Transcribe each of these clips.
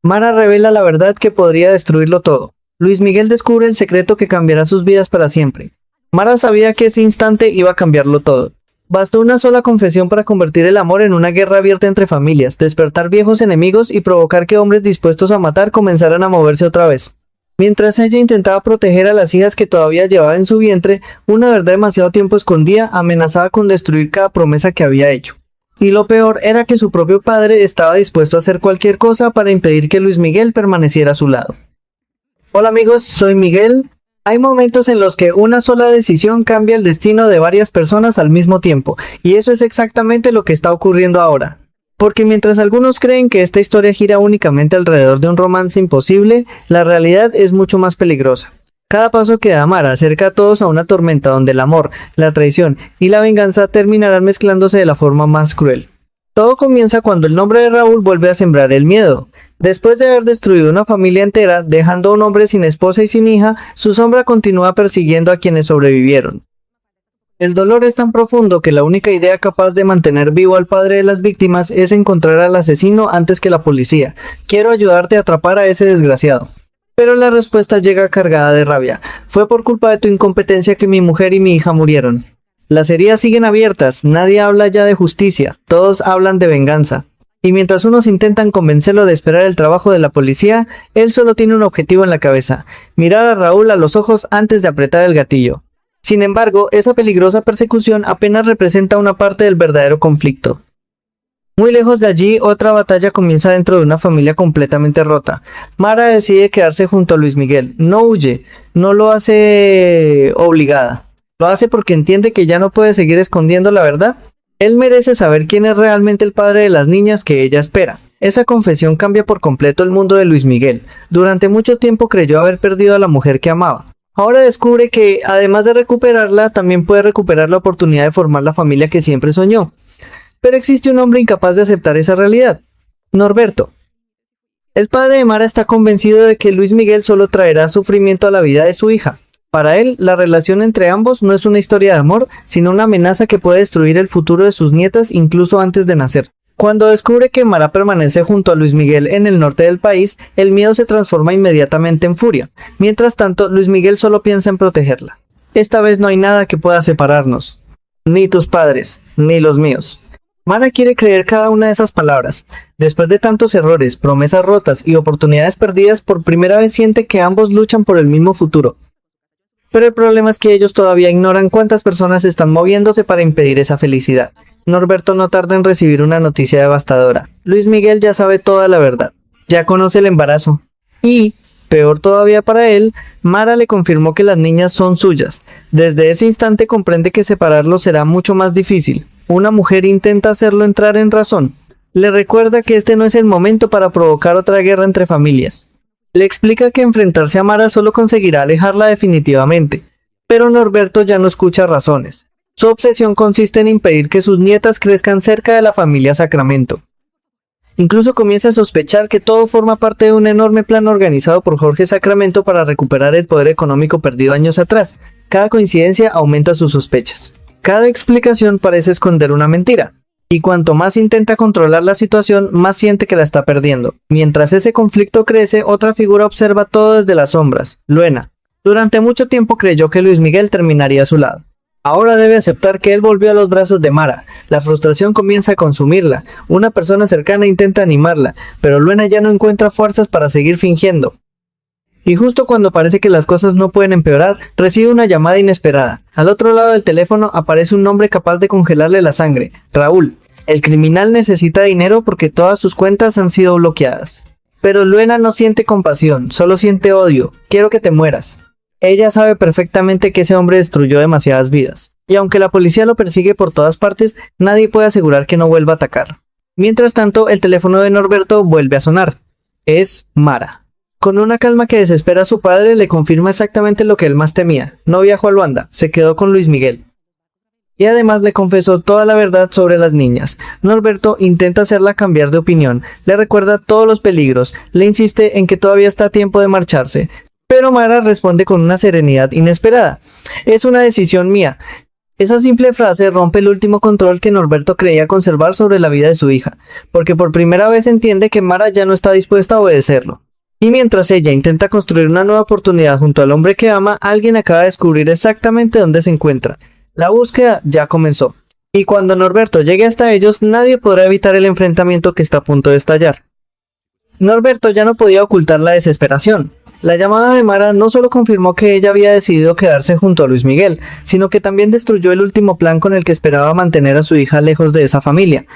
Mara revela la verdad que podría destruirlo todo. Luis Miguel descubre el secreto que cambiará sus vidas para siempre. Mara sabía que ese instante iba a cambiarlo todo. Bastó una sola confesión para convertir el amor en una guerra abierta entre familias, despertar viejos enemigos y provocar que hombres dispuestos a matar comenzaran a moverse otra vez. Mientras ella intentaba proteger a las hijas que todavía llevaba en su vientre, una verdad demasiado tiempo escondida amenazaba con destruir cada promesa que había hecho. Y lo peor era que su propio padre estaba dispuesto a hacer cualquier cosa para impedir que Luis Miguel permaneciera a su lado. Hola amigos, soy Miguel. Hay momentos en los que una sola decisión cambia el destino de varias personas al mismo tiempo, y eso es exactamente lo que está ocurriendo ahora. Porque mientras algunos creen que esta historia gira únicamente alrededor de un romance imposible, la realidad es mucho más peligrosa. Cada paso que da Mara acerca a todos a una tormenta donde el amor, la traición y la venganza terminarán mezclándose de la forma más cruel. Todo comienza cuando el nombre de Raúl vuelve a sembrar el miedo. Después de haber destruido una familia entera, dejando a un hombre sin esposa y sin hija, su sombra continúa persiguiendo a quienes sobrevivieron. El dolor es tan profundo que la única idea capaz de mantener vivo al padre de las víctimas es encontrar al asesino antes que la policía. Quiero ayudarte a atrapar a ese desgraciado. Pero la respuesta llega cargada de rabia. Fue por culpa de tu incompetencia que mi mujer y mi hija murieron. Las heridas siguen abiertas, nadie habla ya de justicia, todos hablan de venganza. Y mientras unos intentan convencerlo de esperar el trabajo de la policía, él solo tiene un objetivo en la cabeza: mirar a Raúl a los ojos antes de apretar el gatillo. Sin embargo, esa peligrosa persecución apenas representa una parte del verdadero conflicto. Muy lejos de allí, otra batalla comienza dentro de una familia completamente rota. Mara decide quedarse junto a Luis Miguel. No huye, no lo hace obligada. Lo hace porque entiende que ya no puede seguir escondiendo la verdad. Él merece saber quién es realmente el padre de las niñas que ella espera. Esa confesión cambia por completo el mundo de Luis Miguel. Durante mucho tiempo creyó haber perdido a la mujer que amaba. Ahora descubre que, además de recuperarla, también puede recuperar la oportunidad de formar la familia que siempre soñó. Pero existe un hombre incapaz de aceptar esa realidad: Norberto. El padre de Mara está convencido de que Luis Miguel solo traerá sufrimiento a la vida de su hija. Para él, la relación entre ambos no es una historia de amor, sino una amenaza que puede destruir el futuro de sus nietas incluso antes de nacer. Cuando descubre que Mara permanece junto a Luis Miguel en el norte del país, el miedo se transforma inmediatamente en furia. Mientras tanto, Luis Miguel solo piensa en protegerla. Esta vez no hay nada que pueda separarnos. Ni tus padres, ni los míos. Mara quiere creer cada una de esas palabras. Después de tantos errores, promesas rotas y oportunidades perdidas, por primera vez siente que ambos luchan por el mismo futuro. Pero el problema es que ellos todavía ignoran cuántas personas están moviéndose para impedir esa felicidad. Norberto no tarda en recibir una noticia devastadora. Luis Miguel ya sabe toda la verdad. Ya conoce el embarazo. Y, peor todavía para él, Mara le confirmó que las niñas son suyas. Desde ese instante comprende que separarlos será mucho más difícil. Una mujer intenta hacerlo entrar en razón. Le recuerda que este no es el momento para provocar otra guerra entre familias. Le explica que enfrentarse a Mara solo conseguirá alejarla definitivamente. Pero Norberto ya no escucha razones. Su obsesión consiste en impedir que sus nietas crezcan cerca de la familia Sacramento. Incluso comienza a sospechar que todo forma parte de un enorme plan organizado por Jorge Sacramento para recuperar el poder económico perdido años atrás. Cada coincidencia aumenta sus sospechas. Cada explicación parece esconder una mentira. Y cuanto más intenta controlar la situación, más siente que la está perdiendo. Mientras ese conflicto crece, otra figura observa todo desde las sombras: Luena. Durante mucho tiempo creyó que Luis Miguel terminaría a su lado. Ahora debe aceptar que él volvió a los brazos de Mara. La frustración comienza a consumirla. Una persona cercana intenta animarla, pero Luena ya no encuentra fuerzas para seguir fingiendo. Y justo cuando parece que las cosas no pueden empeorar, recibe una llamada inesperada. Al otro lado del teléfono aparece un hombre capaz de congelarle la sangre: Raúl. El criminal necesita dinero porque todas sus cuentas han sido bloqueadas. Pero Luena no siente compasión, solo siente odio. Quiero que te mueras. Ella sabe perfectamente que ese hombre destruyó demasiadas vidas. Y aunque la policía lo persigue por todas partes, nadie puede asegurar que no vuelva a atacar. Mientras tanto, el teléfono de Norberto vuelve a sonar. Es Mara. Con una calma que desespera a su padre, le confirma exactamente lo que él más temía. No viajó a Luanda, se quedó con Luis Miguel. Y además le confesó toda la verdad sobre las niñas. Norberto intenta hacerla cambiar de opinión, le recuerda todos los peligros, le insiste en que todavía está a tiempo de marcharse, Pero Mara responde con una serenidad inesperada. Es una decisión mía. Esa simple frase rompe el último control que Norberto creía conservar sobre la vida de su hija, porque por primera vez entiende que Mara ya no está dispuesta a obedecerlo. Y mientras ella intenta construir una nueva oportunidad junto al hombre que ama, alguien acaba de descubrir exactamente dónde se encuentra. La búsqueda ya comenzó. Y cuando Norberto llegue hasta ellos, nadie podrá evitar el enfrentamiento que está a punto de estallar. Norberto ya no podía ocultar la desesperación. La llamada de Mara no solo confirmó que ella había decidido quedarse junto a Luis Miguel, sino que también destruyó el último plan con el que esperaba mantener a su hija lejos de esa familia.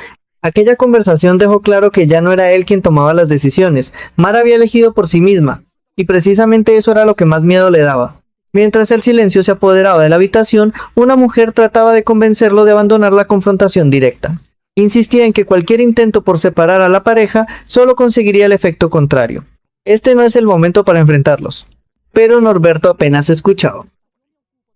Aquella conversación dejó claro que ya no era él quien tomaba las decisiones. Mara había elegido por sí misma, y precisamente eso era lo que más miedo le daba. Mientras el silencio se apoderaba de la habitación, una mujer trataba de convencerlo de abandonar la confrontación directa. Insistía en que cualquier intento por separar a la pareja solo conseguiría el efecto contrario. Este no es el momento para enfrentarlos. Pero Norberto apenas escuchaba.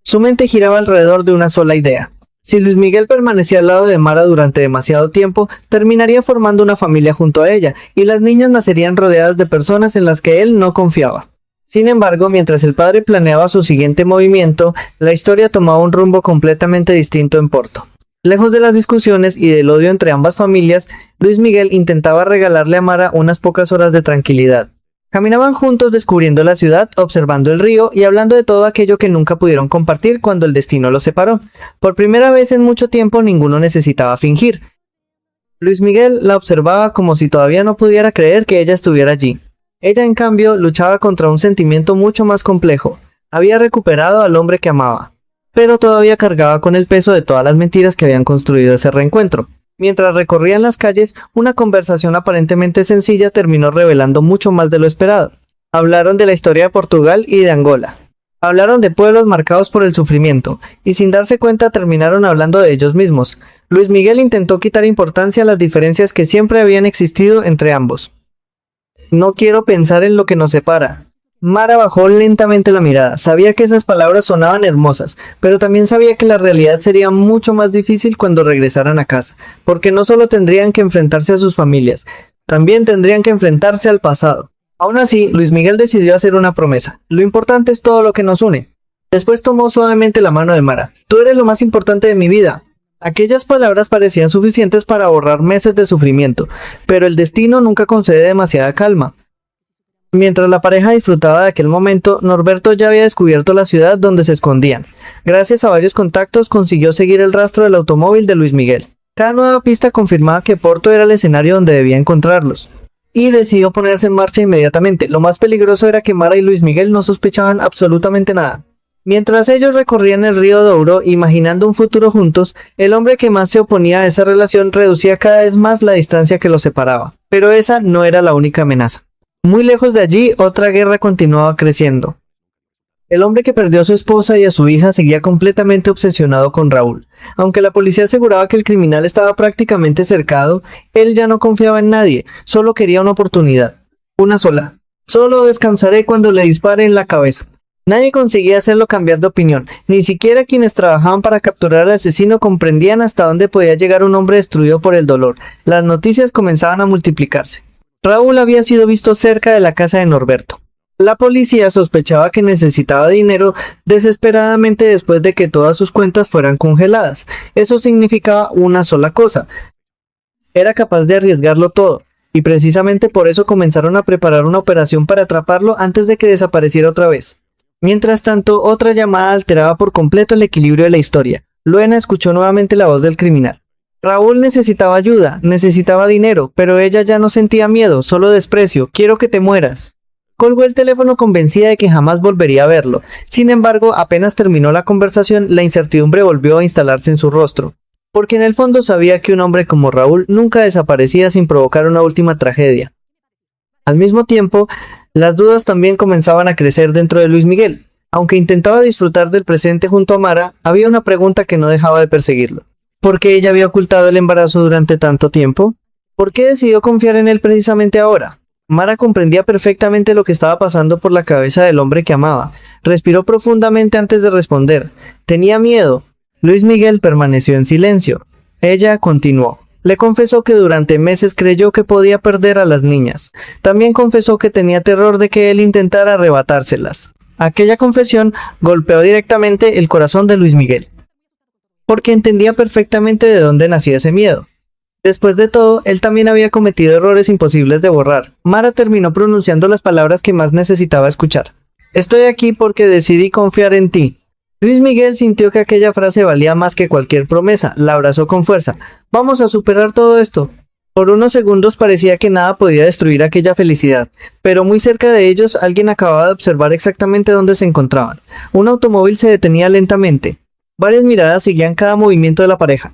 Su mente giraba alrededor de una sola idea. Si Luis Miguel permanecía al lado de Mara durante demasiado tiempo, terminaría formando una familia junto a ella, y las niñas nacerían rodeadas de personas en las que él no confiaba. Sin embargo, mientras el padre planeaba su siguiente movimiento, la historia tomaba un rumbo completamente distinto en Porto. Lejos de las discusiones y del odio entre ambas familias, Luis Miguel intentaba regalarle a Mara unas pocas horas de tranquilidad. Caminaban juntos descubriendo la ciudad, observando el río y hablando de todo aquello que nunca pudieron compartir cuando el destino los separó. Por primera vez en mucho tiempo ninguno necesitaba fingir. Luis Miguel la observaba como si todavía no pudiera creer que ella estuviera allí. Ella, en cambio, luchaba contra un sentimiento mucho más complejo. Había recuperado al hombre que amaba, pero todavía cargaba con el peso de todas las mentiras que habían construido ese reencuentro. Mientras recorrían las calles, una conversación aparentemente sencilla terminó revelando mucho más de lo esperado. Hablaron de la historia de Portugal y de Angola. Hablaron de pueblos marcados por el sufrimiento, y sin darse cuenta terminaron hablando de ellos mismos. Luis Miguel intentó quitar importancia a las diferencias que siempre habían existido entre ambos. No quiero pensar en lo que nos separa. Mara bajó lentamente la mirada. Sabía que esas palabras sonaban hermosas, pero también sabía que la realidad sería mucho más difícil cuando regresaran a casa, porque no solo tendrían que enfrentarse a sus familias, también tendrían que enfrentarse al pasado. Aún así, Luis Miguel decidió hacer una promesa. Lo importante es todo lo que nos une. Después tomó suavemente la mano de Mara. Tú eres lo más importante de mi vida. Aquellas palabras parecían suficientes para ahorrar meses de sufrimiento, pero el destino nunca concede demasiada calma. Mientras la pareja disfrutaba de aquel momento, Norberto ya había descubierto la ciudad donde se escondían. Gracias a varios contactos consiguió seguir el rastro del automóvil de Luis Miguel. Cada nueva pista confirmaba que Porto era el escenario donde debía encontrarlos. Y decidió ponerse en marcha inmediatamente. Lo más peligroso era que Mara y Luis Miguel no sospechaban absolutamente nada. Mientras ellos recorrían el río Douro imaginando un futuro juntos, el hombre que más se oponía a esa relación reducía cada vez más la distancia que los separaba. Pero esa no era la única amenaza. Muy lejos de allí, otra guerra continuaba creciendo. El hombre que perdió a su esposa y a su hija seguía completamente obsesionado con Raúl. Aunque la policía aseguraba que el criminal estaba prácticamente cercado, él ya no confiaba en nadie, solo quería una oportunidad. Una sola. Solo descansaré cuando le dispare en la cabeza. Nadie conseguía hacerlo cambiar de opinión, ni siquiera quienes trabajaban para capturar al asesino comprendían hasta dónde podía llegar un hombre destruido por el dolor. Las noticias comenzaban a multiplicarse. Raúl había sido visto cerca de la casa de Norberto. La policía sospechaba que necesitaba dinero desesperadamente después de que todas sus cuentas fueran congeladas. Eso significaba una sola cosa. Era capaz de arriesgarlo todo, y precisamente por eso comenzaron a preparar una operación para atraparlo antes de que desapareciera otra vez. Mientras tanto, otra llamada alteraba por completo el equilibrio de la historia. Luena escuchó nuevamente la voz del criminal. Raúl necesitaba ayuda, necesitaba dinero, pero ella ya no sentía miedo, solo desprecio. Quiero que te mueras. Colgó el teléfono convencida de que jamás volvería a verlo. Sin embargo, apenas terminó la conversación, la incertidumbre volvió a instalarse en su rostro. Porque en el fondo sabía que un hombre como Raúl nunca desaparecía sin provocar una última tragedia. Al mismo tiempo, las dudas también comenzaban a crecer dentro de Luis Miguel. Aunque intentaba disfrutar del presente junto a Mara, había una pregunta que no dejaba de perseguirlo. ¿Por qué ella había ocultado el embarazo durante tanto tiempo? ¿Por qué decidió confiar en él precisamente ahora? Mara comprendía perfectamente lo que estaba pasando por la cabeza del hombre que amaba. Respiró profundamente antes de responder. Tenía miedo. Luis Miguel permaneció en silencio. Ella continuó. Le confesó que durante meses creyó que podía perder a las niñas. También confesó que tenía terror de que él intentara arrebatárselas. Aquella confesión golpeó directamente el corazón de Luis Miguel, porque entendía perfectamente de dónde nacía ese miedo. Después de todo, él también había cometido errores imposibles de borrar. Mara terminó pronunciando las palabras que más necesitaba escuchar. Estoy aquí porque decidí confiar en ti. Luis Miguel sintió que aquella frase valía más que cualquier promesa. La abrazó con fuerza. Vamos a superar todo esto. Por unos segundos parecía que nada podía destruir aquella felicidad, pero muy cerca de ellos alguien acababa de observar exactamente dónde se encontraban. Un automóvil se detenía lentamente. Varias miradas seguían cada movimiento de la pareja.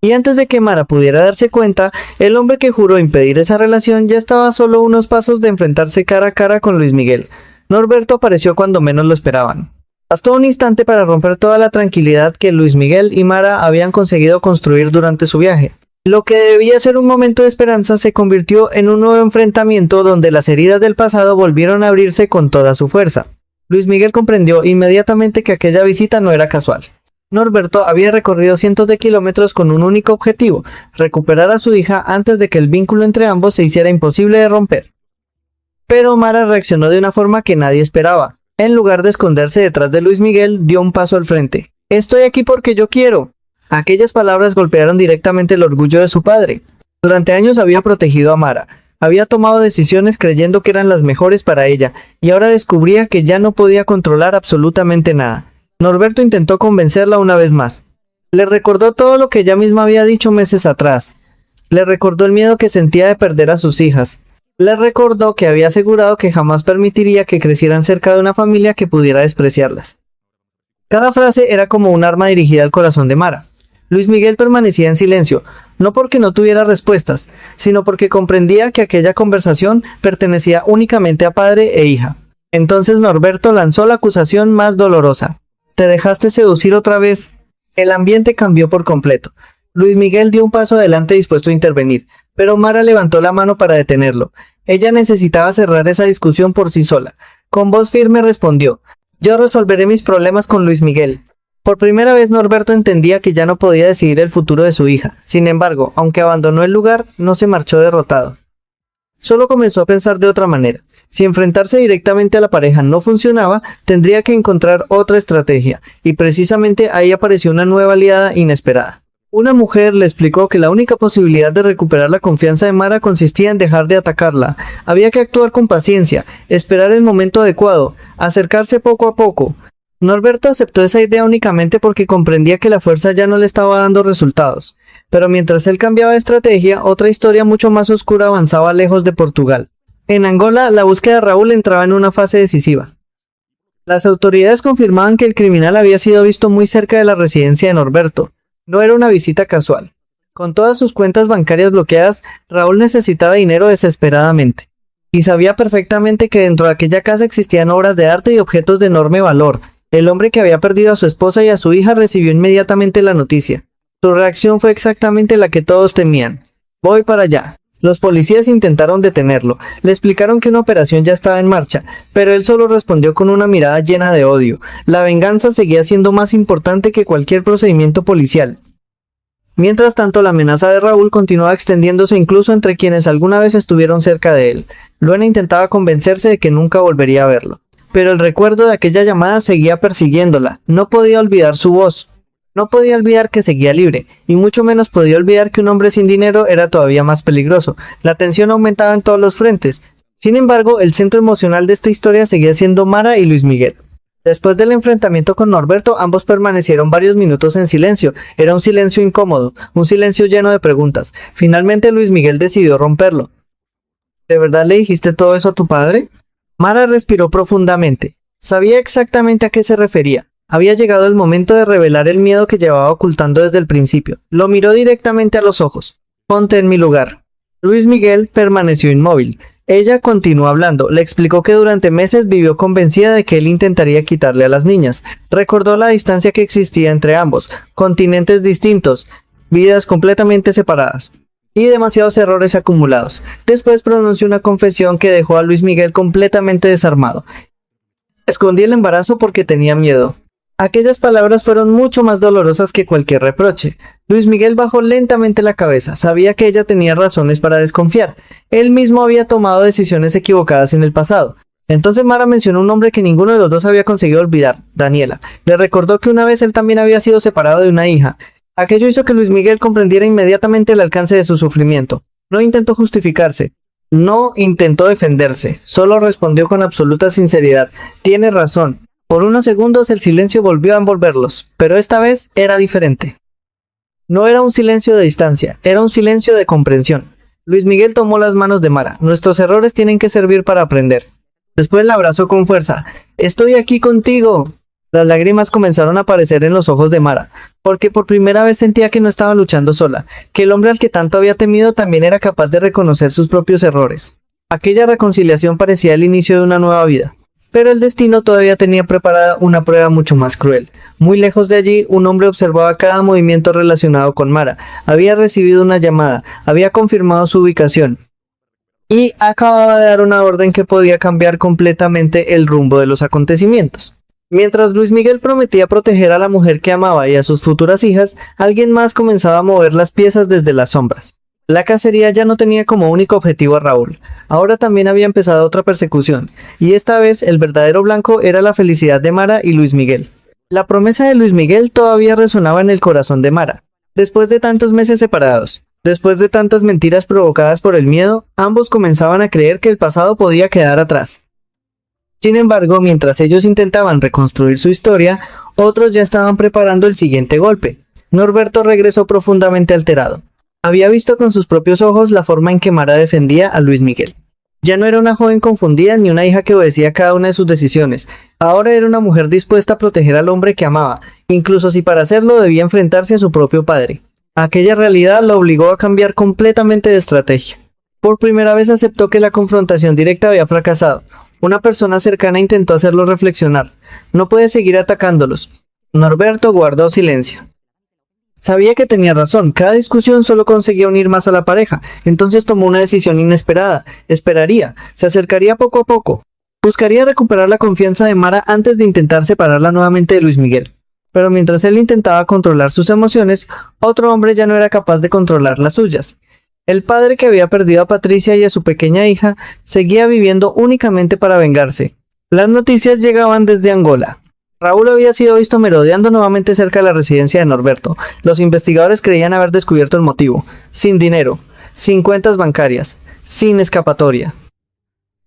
Y antes de que Mara pudiera darse cuenta, el hombre que juró impedir esa relación ya estaba a solo unos pasos de enfrentarse cara a cara con Luis Miguel. Norberto apareció cuando menos lo esperaban. Bastó un instante para romper toda la tranquilidad que Luis Miguel y Mara habían conseguido construir durante su viaje. Lo que debía ser un momento de esperanza se convirtió en un nuevo enfrentamiento donde las heridas del pasado volvieron a abrirse con toda su fuerza. Luis Miguel comprendió inmediatamente que aquella visita no era casual. Norberto había recorrido cientos de kilómetros con un único objetivo: recuperar a su hija antes de que el vínculo entre ambos se hiciera imposible de romper. Pero Mara reaccionó de una forma que nadie esperaba. En lugar de esconderse detrás de Luis Miguel, dio un paso al frente. «Estoy aquí porque yo quiero». Aquellas palabras golpearon directamente el orgullo de su padre. Durante años había protegido a Mara. Había tomado decisiones creyendo que eran las mejores para ella, y ahora descubría que ya no podía controlar absolutamente nada. Norberto intentó convencerla una vez más. Le recordó todo lo que ella misma había dicho meses atrás. Le recordó el miedo que sentía de perder a sus hijas. Le recordó que había asegurado que jamás permitiría que crecieran cerca de una familia que pudiera despreciarlas. Cada frase era como un arma dirigida al corazón de Mara. Luis Miguel permanecía en silencio, no porque no tuviera respuestas, sino porque comprendía que aquella conversación pertenecía únicamente a padre e hija. Entonces Norberto lanzó la acusación más dolorosa. ¿Te dejaste seducir otra vez? El ambiente cambió por completo. Luis Miguel dio un paso adelante dispuesto a intervenir, pero Mara levantó la mano para detenerlo. Ella necesitaba cerrar esa discusión por sí sola. Con voz firme respondió: «Yo resolveré mis problemas con Luis Miguel». Por primera vez Norberto entendía que ya no podía decidir el futuro de su hija. Sin embargo, aunque abandonó el lugar, no se marchó derrotado. Solo comenzó a pensar de otra manera. Si enfrentarse directamente a la pareja no funcionaba, tendría que encontrar otra estrategia, y precisamente ahí apareció una nueva aliada inesperada. Una mujer le explicó que la única posibilidad de recuperar la confianza de Mara consistía en dejar de atacarla. Había que actuar con paciencia, esperar el momento adecuado, acercarse poco a poco. Norberto aceptó esa idea únicamente porque comprendía que la fuerza ya no le estaba dando resultados. Pero mientras él cambiaba de estrategia, otra historia mucho más oscura avanzaba lejos de Portugal. En Angola, la búsqueda de Raúl entraba en una fase decisiva. Las autoridades confirmaban que el criminal había sido visto muy cerca de la residencia de Norberto. No era una visita casual. Con todas sus cuentas bancarias bloqueadas, Raúl necesitaba dinero desesperadamente. Y sabía perfectamente que dentro de aquella casa existían obras de arte y objetos de enorme valor. El hombre que había perdido a su esposa y a su hija recibió inmediatamente la noticia. Su reacción fue exactamente la que todos temían. «Voy para allá». Los policías intentaron detenerlo. Le explicaron que una operación ya estaba en marcha, pero él solo respondió con una mirada llena de odio. La venganza seguía siendo más importante que cualquier procedimiento policial. Mientras tanto, la amenaza de Raúl continuaba extendiéndose incluso entre quienes alguna vez estuvieron cerca de él. Luena intentaba convencerse de que nunca volvería a verlo. Pero el recuerdo de aquella llamada seguía persiguiéndola. No podía olvidar su voz. No podía olvidar que seguía libre, y mucho menos podía olvidar que un hombre sin dinero era todavía más peligroso. La tensión aumentaba en todos los frentes. Sin embargo, el centro emocional de esta historia seguía siendo Mara y Luis Miguel. Después del enfrentamiento con Norberto, ambos permanecieron varios minutos en silencio. Era un silencio incómodo, un silencio lleno de preguntas. Finalmente Luis Miguel decidió romperlo. ¿De verdad le dijiste todo eso a tu padre? Mara respiró profundamente. Sabía exactamente a qué se refería. Había llegado el momento de revelar el miedo que llevaba ocultando desde el principio. Lo miró directamente a los ojos. «Ponte en mi lugar». Luis Miguel permaneció inmóvil. Ella continuó hablando. Le explicó que durante meses vivió convencida de que él intentaría quitarle a las niñas. Recordó la distancia que existía entre ambos, continentes distintos, vidas completamente separadas y demasiados errores acumulados. Después pronunció una confesión que dejó a Luis Miguel completamente desarmado. «Escondí el embarazo porque tenía miedo». Aquellas palabras fueron mucho más dolorosas que cualquier reproche. Luis Miguel bajó lentamente la cabeza. Sabía que ella tenía razones para desconfiar. Él mismo había tomado decisiones equivocadas en el pasado. Entonces Mara mencionó un nombre que ninguno de los dos había conseguido olvidar, Daniela. Le recordó que una vez él también había sido separado de una hija. Aquello hizo que Luis Miguel comprendiera inmediatamente el alcance de su sufrimiento. No intentó justificarse. No intentó defenderse. Solo respondió con absoluta sinceridad. Tiene razón. Por unos segundos el silencio volvió a envolverlos, pero esta vez era diferente. No era un silencio de distancia, era un silencio de comprensión. Luis Miguel tomó las manos de Mara. Nuestros errores tienen que servir para aprender. Después la abrazó con fuerza. Estoy aquí contigo. Las lágrimas comenzaron a aparecer en los ojos de Mara, porque por primera vez sentía que no estaba luchando sola, que el hombre al que tanto había temido también era capaz de reconocer sus propios errores. Aquella reconciliación parecía el inicio de una nueva vida. Pero el destino todavía tenía preparada una prueba mucho más cruel. Muy lejos de allí, un hombre observaba cada movimiento relacionado con Mara. Había recibido una llamada, había confirmado su ubicación y acababa de dar una orden que podía cambiar completamente el rumbo de los acontecimientos. Mientras Luis Miguel prometía proteger a la mujer que amaba y a sus futuras hijas, alguien más comenzaba a mover las piezas desde las sombras. La cacería ya no tenía como único objetivo a Raúl. Ahora también había empezado otra persecución, y esta vez el verdadero blanco era la felicidad de Mara y Luis Miguel. La promesa de Luis Miguel todavía resonaba en el corazón de Mara. Después de tantos meses separados, después de tantas mentiras provocadas por el miedo, ambos comenzaban a creer que el pasado podía quedar atrás. Sin embargo, mientras ellos intentaban reconstruir su historia, otros ya estaban preparando el siguiente golpe. Norberto regresó profundamente alterado. Había visto con sus propios ojos la forma en que Mara defendía a Luis Miguel. Ya no era una joven confundida ni una hija que obedecía cada una de sus decisiones. Ahora era una mujer dispuesta a proteger al hombre que amaba, incluso si para hacerlo debía enfrentarse a su propio padre. Aquella realidad la obligó a cambiar completamente de estrategia. Por primera vez aceptó que la confrontación directa había fracasado. Una persona cercana intentó hacerlo reflexionar. No puede seguir atacándolos. Norberto guardó silencio. Sabía que tenía razón, cada discusión solo conseguía unir más a la pareja, entonces tomó una decisión inesperada. Esperaría, se acercaría poco a poco. Buscaría recuperar la confianza de Mara antes de intentar separarla nuevamente de Luis Miguel. Pero mientras él intentaba controlar sus emociones, otro hombre ya no era capaz de controlar las suyas. El padre que había perdido a Patricia y a su pequeña hija seguía viviendo únicamente para vengarse. Las noticias llegaban desde Angola. Raúl había sido visto merodeando nuevamente cerca de la residencia de Norberto. Los investigadores creían haber descubierto el motivo. Sin dinero, sin cuentas bancarias, sin escapatoria.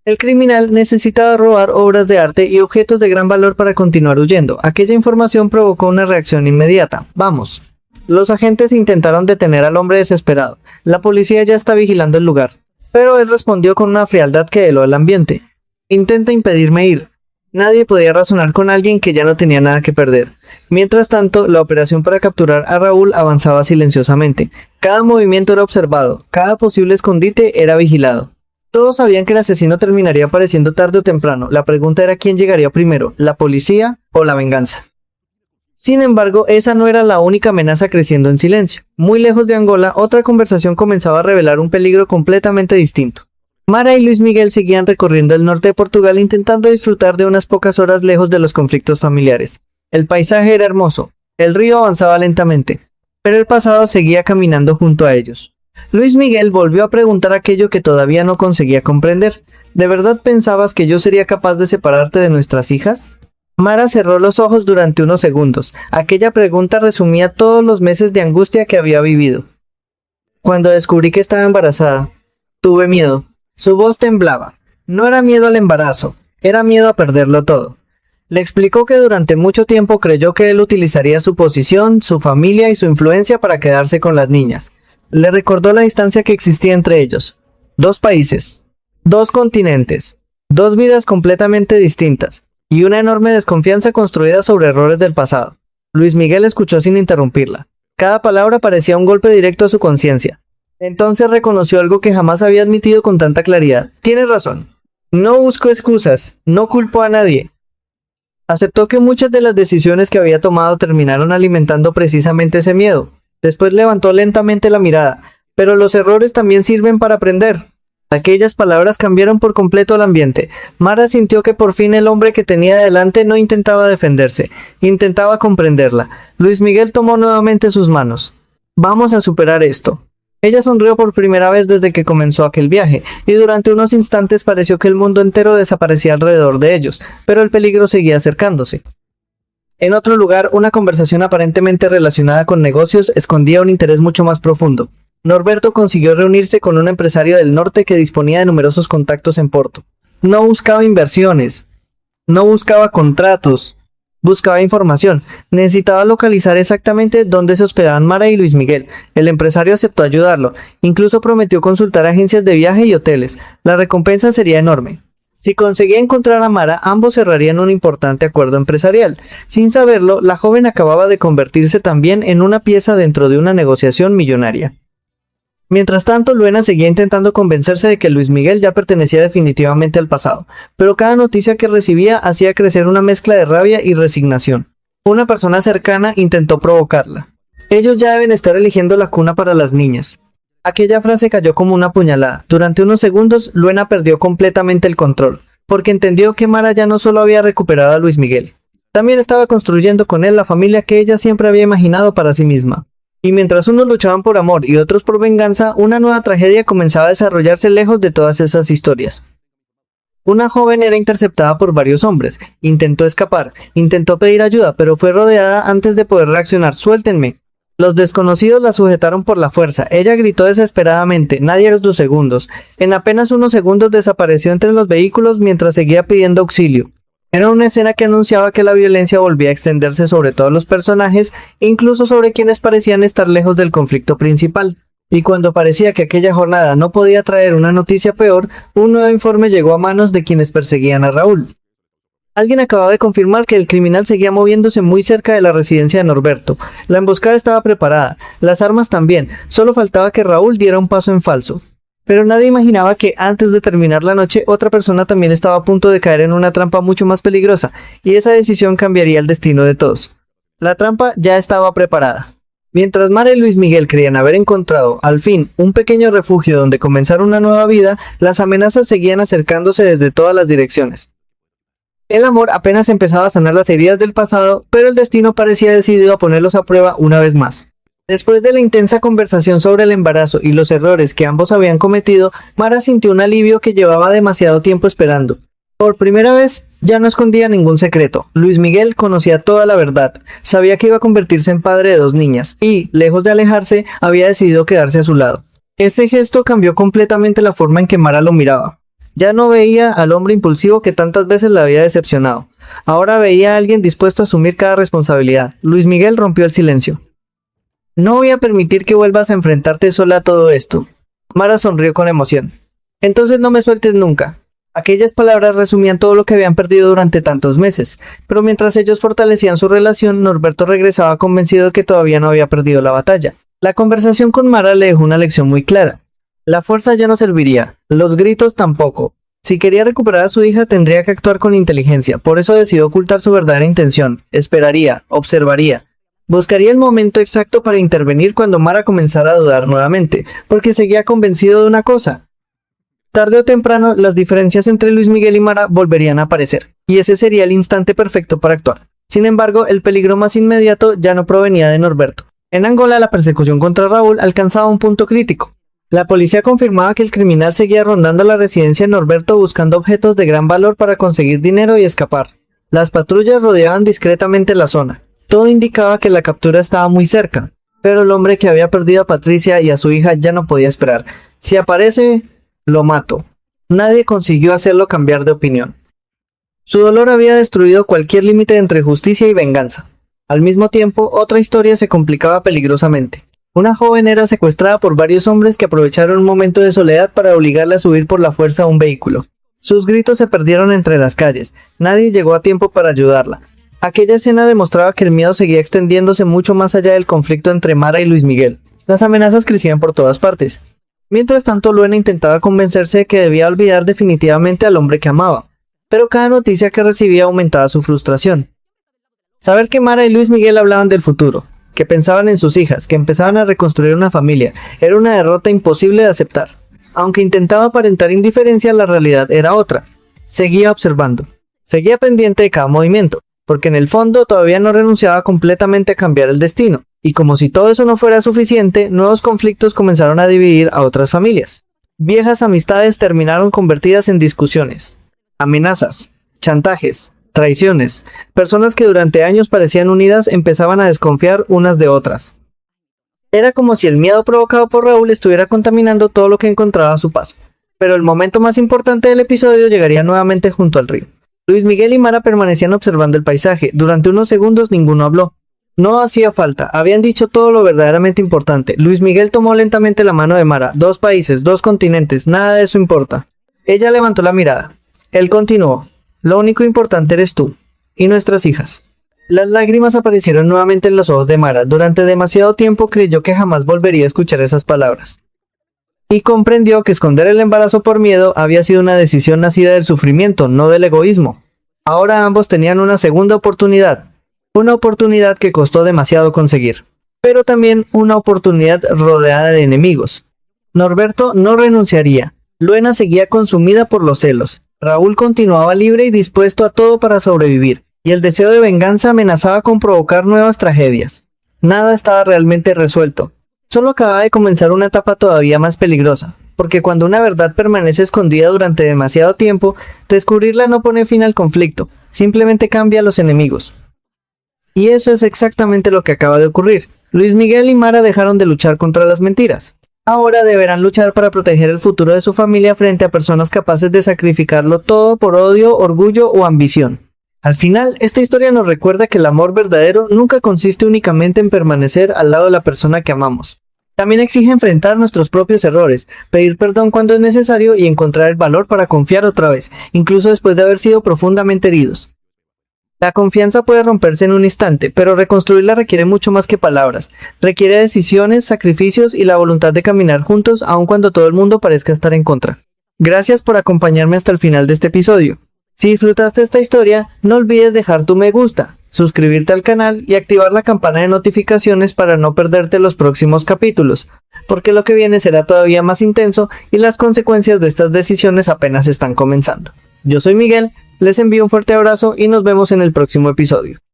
El criminal necesitaba robar obras de arte y objetos de gran valor para continuar huyendo. Aquella información provocó una reacción inmediata. Vamos. Los agentes intentaron detener al hombre desesperado. La policía ya está vigilando el lugar. Pero él respondió con una frialdad que heló el ambiente. Intenta impedirme ir. Nadie podía razonar con alguien que ya no tenía nada que perder. Mientras tanto, la operación para capturar a Raúl avanzaba silenciosamente. Cada movimiento era observado, cada posible escondite era vigilado. Todos sabían que el asesino terminaría apareciendo tarde o temprano. La pregunta era quién llegaría primero, la policía o la venganza. Sin embargo, esa no era la única amenaza creciendo en silencio. Muy lejos de Angola, otra conversación comenzaba a revelar un peligro completamente distinto. Mara y Luis Miguel seguían recorriendo el norte de Portugal intentando disfrutar de unas pocas horas lejos de los conflictos familiares. El paisaje era hermoso, el río avanzaba lentamente, pero el pasado seguía caminando junto a ellos. Luis Miguel volvió a preguntar aquello que todavía no conseguía comprender. ¿De verdad pensabas que yo sería capaz de separarte de nuestras hijas? Mara cerró los ojos durante unos segundos. Aquella pregunta resumía todos los meses de angustia que había vivido. Cuando descubrí que estaba embarazada, tuve miedo. Su voz temblaba. No era miedo al embarazo, era miedo a perderlo todo. Le explicó que durante mucho tiempo creyó que él utilizaría su posición, su familia y su influencia para quedarse con las niñas. Le recordó la distancia que existía entre ellos. 2 países, 2 continentes, 2 vidas completamente distintas, y una enorme desconfianza construida sobre errores del pasado. Luis Miguel escuchó sin interrumpirla. Cada palabra parecía un golpe directo a su conciencia. Entonces reconoció algo que jamás había admitido con tanta claridad. Tienes razón. No busco excusas, no culpo a nadie. Aceptó que muchas de las decisiones que había tomado terminaron alimentando precisamente ese miedo. Después levantó lentamente la mirada. Pero los errores también sirven para aprender. Aquellas palabras cambiaron por completo el ambiente. Mara sintió que por fin el hombre que tenía delante no intentaba defenderse, intentaba comprenderla. Luis Miguel tomó nuevamente sus manos. Vamos a superar esto. Ella sonrió por primera vez desde que comenzó aquel viaje, y durante unos instantes pareció que el mundo entero desaparecía alrededor de ellos, pero el peligro seguía acercándose. En otro lugar, una conversación aparentemente relacionada con negocios escondía un interés mucho más profundo. Norberto consiguió reunirse con un empresario del norte que disponía de numerosos contactos en Porto. No buscaba inversiones, no buscaba contratos, buscaba información. Necesitaba localizar exactamente dónde se hospedaban Mara y Luis Miguel. El empresario aceptó ayudarlo, incluso prometió consultar agencias de viaje y hoteles. La recompensa sería enorme. Si conseguía encontrar a Mara, ambos cerrarían un importante acuerdo empresarial. Sin saberlo, la joven acababa de convertirse también en una pieza dentro de una negociación millonaria. Mientras tanto, Luena seguía intentando convencerse de que Luis Miguel ya pertenecía definitivamente al pasado, pero cada noticia que recibía hacía crecer una mezcla de rabia y resignación. Una persona cercana intentó provocarla. Ellos ya deben estar eligiendo la cuna para las niñas. Aquella frase cayó como una puñalada. Durante unos segundos, Luena perdió completamente el control, porque entendió que Mara ya no solo había recuperado a Luis Miguel, también estaba construyendo con él la familia que ella siempre había imaginado para sí misma. Y mientras unos luchaban por amor y otros por venganza, una nueva tragedia comenzaba a desarrollarse lejos de todas esas historias. Una joven era interceptada por varios hombres, intentó escapar, intentó pedir ayuda, pero fue rodeada antes de poder reaccionar. ¡Suéltenme! Los desconocidos la sujetaron por la fuerza. Ella gritó desesperadamente, nadie los segundos. En apenas unos segundos desapareció entre los vehículos mientras seguía pidiendo auxilio. Era una escena que anunciaba que la violencia volvía a extenderse sobre todos los personajes, incluso sobre quienes parecían estar lejos del conflicto principal. Y cuando parecía que aquella jornada no podía traer una noticia peor, un nuevo informe llegó a manos de quienes perseguían a Raúl. Alguien acababa de confirmar que el criminal seguía moviéndose muy cerca de la residencia de Norberto. La emboscada estaba preparada, las armas también, solo faltaba que Raúl diera un paso en falso. Pero nadie imaginaba que antes de terminar la noche, otra persona también estaba a punto de caer en una trampa mucho más peligrosa, y esa decisión cambiaría el destino de todos. La trampa ya estaba preparada. Mientras Mara y Luis Miguel creían haber encontrado, al fin, un pequeño refugio donde comenzar una nueva vida, las amenazas seguían acercándose desde todas las direcciones. El amor apenas empezaba a sanar las heridas del pasado, pero el destino parecía decidido a ponerlos a prueba una vez más. Después de la intensa conversación sobre el embarazo y los errores que ambos habían cometido, Mara sintió un alivio que llevaba demasiado tiempo esperando. Por primera vez, ya no escondía ningún secreto. Luis Miguel conocía toda la verdad, sabía que iba a convertirse en padre de 2 niñas y, lejos de alejarse, había decidido quedarse a su lado. Ese gesto cambió completamente la forma en que Mara lo miraba. Ya no veía al hombre impulsivo que tantas veces la había decepcionado. Ahora veía a alguien dispuesto a asumir cada responsabilidad. Luis Miguel rompió el silencio. No voy a permitir que vuelvas a enfrentarte sola a todo esto. Mara sonrió con emoción. Entonces no me sueltes nunca. Aquellas palabras resumían todo lo que habían perdido durante tantos meses, pero mientras ellos fortalecían su relación, Norberto regresaba convencido de que todavía no había perdido la batalla. La conversación con Mara le dejó una lección muy clara. La fuerza ya no serviría, los gritos tampoco. Si quería recuperar a su hija tendría que actuar con inteligencia, por eso decidió ocultar su verdadera intención. Esperaría, observaría. Buscaría el momento exacto para intervenir cuando Mara comenzara a dudar nuevamente, porque seguía convencido de una cosa. Tarde o temprano, las diferencias entre Luis Miguel y Mara volverían a aparecer, y ese sería el instante perfecto para actuar. Sin embargo, el peligro más inmediato ya no provenía de Norberto. En Angola, la persecución contra Raúl alcanzaba un punto crítico. La policía confirmaba que el criminal seguía rondando la residencia de Norberto buscando objetos de gran valor para conseguir dinero y escapar. Las patrullas rodeaban discretamente la zona. Todo indicaba que la captura estaba muy cerca, pero el hombre que había perdido a Patricia y a su hija ya no podía esperar. Si aparece, lo mato. Nadie consiguió hacerlo cambiar de opinión. Su dolor había destruido cualquier límite entre justicia y venganza. Al mismo tiempo, otra historia se complicaba peligrosamente. Una joven era secuestrada por varios hombres que aprovecharon un momento de soledad para obligarla a subir por la fuerza a un vehículo. Sus gritos se perdieron entre las calles. Nadie llegó a tiempo para ayudarla. Aquella escena demostraba que el miedo seguía extendiéndose mucho más allá del conflicto entre Mara y Luis Miguel. Las amenazas crecían por todas partes. Mientras tanto, Luena intentaba convencerse de que debía olvidar definitivamente al hombre que amaba, pero cada noticia que recibía aumentaba su frustración. Saber que Mara y Luis Miguel hablaban del futuro, que pensaban en sus hijas, que empezaban a reconstruir una familia, era una derrota imposible de aceptar. Aunque intentaba aparentar indiferencia, la realidad era otra. Seguía observando. Seguía pendiente de cada movimiento, porque en el fondo todavía no renunciaba completamente a cambiar el destino. Y como si todo eso no fuera suficiente, nuevos conflictos comenzaron a dividir a otras familias. Viejas amistades terminaron convertidas en discusiones, amenazas, chantajes, traiciones. Personas que durante años parecían unidas empezaban a desconfiar unas de otras. Era como si el miedo provocado por Raúl estuviera contaminando todo lo que encontraba a su paso. Pero el momento más importante del episodio llegaría nuevamente junto al río. Luis Miguel y Mara permanecían observando el paisaje. Durante unos segundos ninguno habló. No hacía falta, habían dicho todo lo verdaderamente importante. Luis Miguel tomó lentamente la mano de Mara. 2 países, 2 continentes, nada de eso importa. Ella levantó la mirada. Él continuó. Lo único importante eres tú. Y nuestras hijas. Las lágrimas aparecieron nuevamente en los ojos de Mara. Durante demasiado tiempo creyó que jamás volvería a escuchar esas palabras. Y comprendió que esconder el embarazo por miedo había sido una decisión nacida del sufrimiento, no del egoísmo. Ahora ambos tenían una segunda oportunidad. Una oportunidad que costó demasiado conseguir. Pero también una oportunidad rodeada de enemigos. Norberto no renunciaría. Luena seguía consumida por los celos. Raúl continuaba libre y dispuesto a todo para sobrevivir. Y el deseo de venganza amenazaba con provocar nuevas tragedias. Nada estaba realmente resuelto. Solo acababa de comenzar una etapa todavía más peligrosa. Porque cuando una verdad permanece escondida durante demasiado tiempo, descubrirla no pone fin al conflicto. Simplemente cambia a los enemigos. Y eso es exactamente lo que acaba de ocurrir. Luis Miguel y Mara dejaron de luchar contra las mentiras. Ahora deberán luchar para proteger el futuro de su familia frente a personas capaces de sacrificarlo todo por odio, orgullo o ambición. Al final, esta historia nos recuerda que el amor verdadero nunca consiste únicamente en permanecer al lado de la persona que amamos. También exige enfrentar nuestros propios errores, pedir perdón cuando es necesario y encontrar el valor para confiar otra vez, incluso después de haber sido profundamente heridos. La confianza puede romperse en un instante, pero reconstruirla requiere mucho más que palabras. Requiere decisiones, sacrificios y la voluntad de caminar juntos aun cuando todo el mundo parezca estar en contra. Gracias por acompañarme hasta el final de este episodio. Si disfrutaste esta historia, no olvides dejar tu me gusta, suscribirte al canal y activar la campana de notificaciones para no perderte los próximos capítulos, porque lo que viene será todavía más intenso y las consecuencias de estas decisiones apenas están comenzando. Yo soy Miguel. Les envío un fuerte abrazo y nos vemos en el próximo episodio.